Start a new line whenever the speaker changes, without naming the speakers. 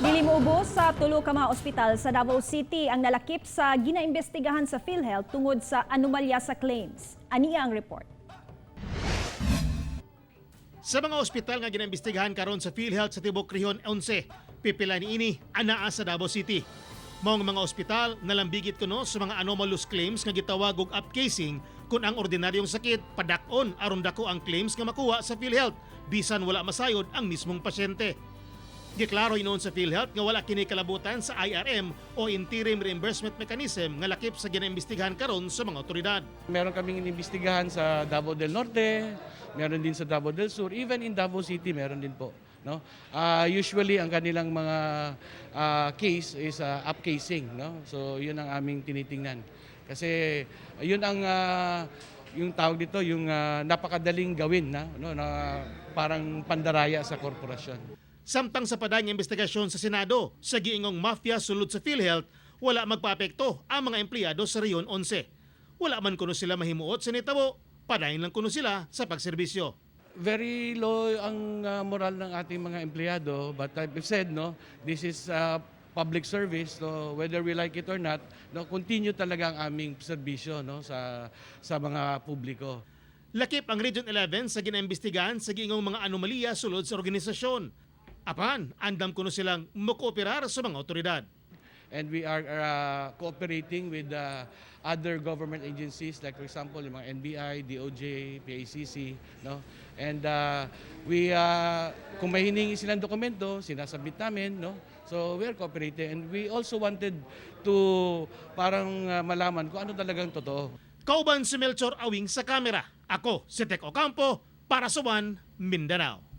Dili moubos sa tulo ka mga ospital sa Davao City ang nalakip sa ginaimbestigahan sa PhilHealth tungod sa anomalya sa claims. Aniya ang report.
Sa mga ospital nga ginaimbestigahan karon sa PhilHealth sa Tibok Region 11, pipila niini anaa sa Davao City. Maong mga ospital nalambigit kuno sa mga anomalous claims nga gitawag og upcasing kung ang ordinaryong sakit padak-on aron dako ang claims nga makuha sa PhilHealth bisan wala masayod ang mismong pasyente. Giklaro inoon sa PhilHealth nga wala kini kalabutan sa IRM o Interim Reimbursement Mechanism nga lakip sa ginaimbestigahan karon sa mga otoridad.
Meron kaming inimbestigahan sa Davao del Norte, meron din sa Davao del Sur, even in Davao City meron din po. No? Usually ang kanilang mga case is upcasing. No? So yun ang aming tinitingnan. Kasi yun ang yung tawag dito, yung napakadaling gawin na parang pandaraya sa korporasyon.
Samtang sa padang investigasyon sa Senado sa giingong mafia sulod sa PhilHealth, wala magpaapekto ang mga empleyado sa Rehiyon 11. Wala man kuno sila mahimuot sa nitabo, padayon lang kuno sila sa pagserbisyo.
Very low ang moral ng ating mga empleyado, but I've said, no, this is public service, so whether we like it or not, no, continue talaga ang aming serbisyo, no, sa mga publiko.
Lakip ang Region 11 sa ginaimbestigahan sa giingong mga anomalya sulod sa organisasyon. Apan, andam kuno silang mukooperar sa mga otoridad.
And we are cooperating with other government agencies, like for example, yung mga NBI, DOJ, PACC, no? And kung may hiningi silang dokumento, sinasabit namin, no? So we are cooperating, and we also wanted to parang malaman kung ano talagang totoo.
Kauban si Melchor Awing sa kamera. Ako si Tek Ocampo para sa One Mindanao.